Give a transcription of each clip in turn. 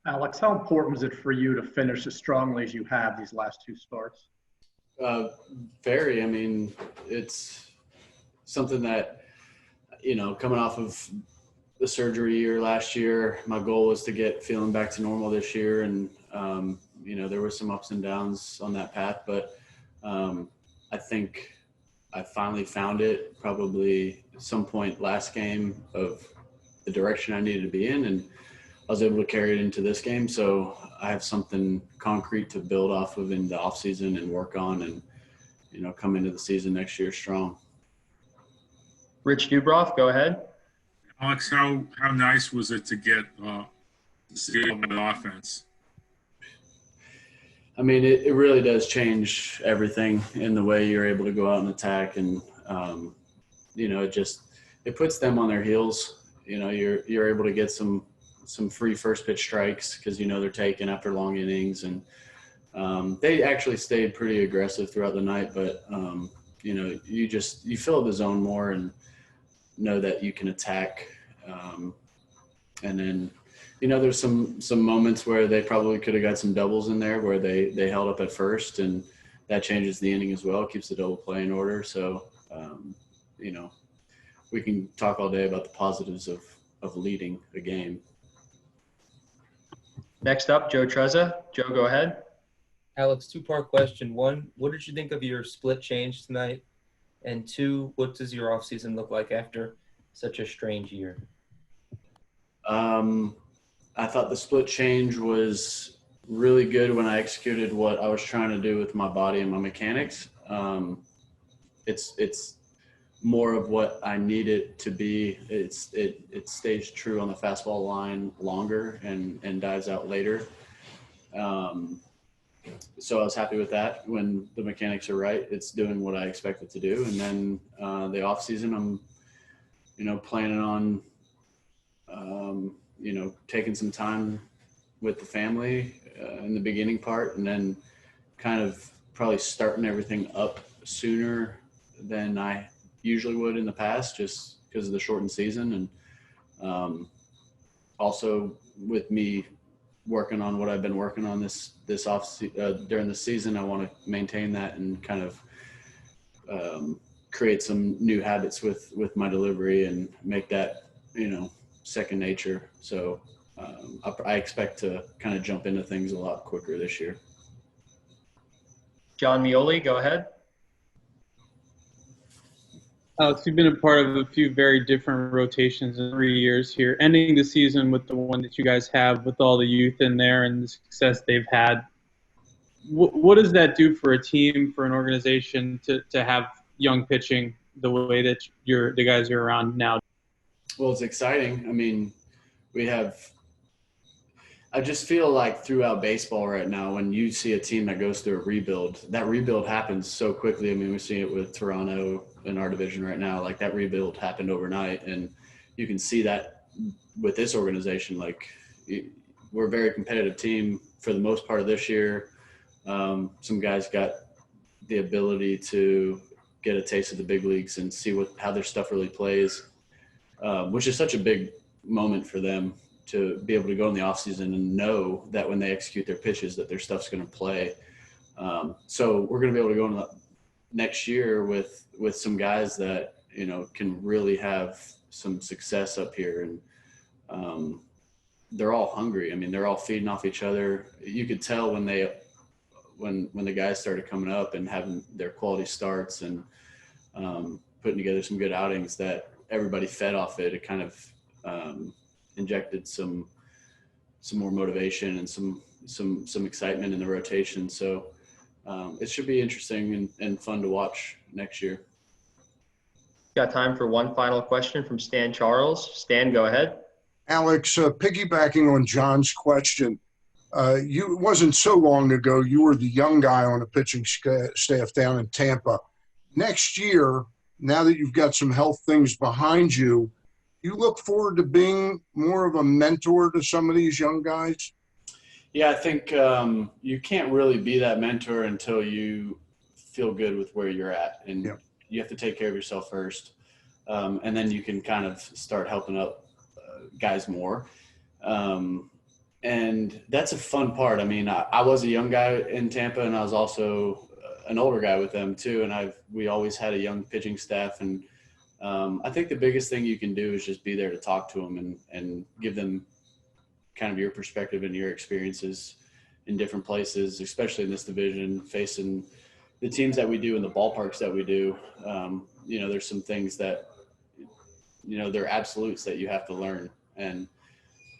Alex, how important was it for you to finish as strongly as you have these last two starts? Very. I mean, it's something that, coming off of the surgery year last year, my goal was to get feeling back to normal this year. And, there were some ups and downs on that path, but I think I finally found it probably at some point last game of the direction I needed to be in. And I was able to carry it into this game. So I have something concrete to build off of in the off season and work on and, come into the season next year strong. Rich Dubroff, go ahead. Alex, how nice was it to get to see the offense? I mean, it really does change everything in the way you're able to go out and attack. And, it puts them on their heels. You're able to get some free first pitch strikes because, they're taken after long innings. And they actually stayed pretty aggressive throughout the night. But, you fill the zone more and know that you can attack. And then, there's some moments where they probably could have got some doubles in there where they held up at first, and that changes the inning as well, keeps the double play in order. So, we can talk all day about the positives of leading a game. Next up, Joe Trezza. Joe, go ahead. Alex, two-part question. One, what did you think of your split change tonight? And two, what does your offseason look like after such a strange year? I thought the split change was really good when I executed what I was trying to do with my body and my mechanics. It's more of what I need it to be. It stays true on the fastball line longer and dives out later. So I was happy with that. When the mechanics are right, it's doing what I expect it to do. And then the off season, I'm, planning on, taking some time with the family in the beginning part, and then kind of probably starting everything up sooner than I usually would in the past, just because of the shortened season. And also with me working on what I've been working on this during the season, I want to maintain that and kind of create some new habits with my delivery and make that, second nature. So I expect to kind of jump into things a lot quicker this year. John Mioli, go ahead. Alex, you've been a part of a few very different rotations in 3 years here, ending the season with the one that you guys have with all the youth in there and the success they've had. What does that do for a team, for an organization to have young pitching the way that the guys are around now? Well, it's exciting. I mean, I just feel like throughout baseball right now, when you see a team that goes through a rebuild, that rebuild happens so quickly. I mean, we're seeing it with Toronto in our division right now. Like, that rebuild happened overnight, and you can see that with this organization. Like, we're a very competitive team for the most part of this year. Some guys got the ability to get a taste of the big leagues and see how their stuff really plays, which is such a big moment for them to be able to go in the offseason and know that when they execute their pitches that their stuff's going to play. So we're going to be able to go into next year with some guys that, can really have some success up here. And they're all hungry. I mean, they're all feeding off each other. You could tell when the guys started coming up and having their quality starts and putting together some good outings that everybody fed off it. It kind of injected some more motivation and some excitement in the rotation. So it should be interesting and fun to watch next year. Got time for one final question from Stan Charles. Stan, go ahead. Alex, piggybacking on John's question, it wasn't so long ago you were the young guy on the pitching staff down in Tampa. Next year, now that you've got some health things behind you, you look forward to being more of a mentor to some of these young guys? Yeah, I think you can't really be that mentor until you feel good with where you're at. And you have to take care of yourself first. And then you can kind of start helping out guys more. And that's a fun part. I mean, I was a young guy in Tampa, and I was also an older guy with them too. And we always had a young pitching staff. And I think the biggest thing you can do is just be there to talk to them and give them kind of your perspective and your experiences in different places, especially in this division, facing the teams that we do in the ballparks that we do. There's some things that, they're absolutes that you have to learn. And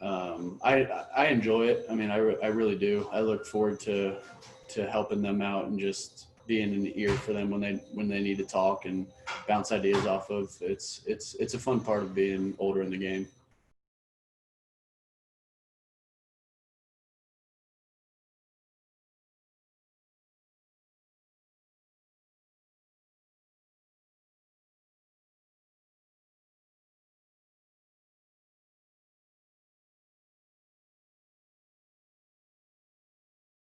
I enjoy it. I mean, I really do. I look forward to helping them out and just being an ear for them when they need to talk and bounce ideas off of. It's a fun part of being older in the game.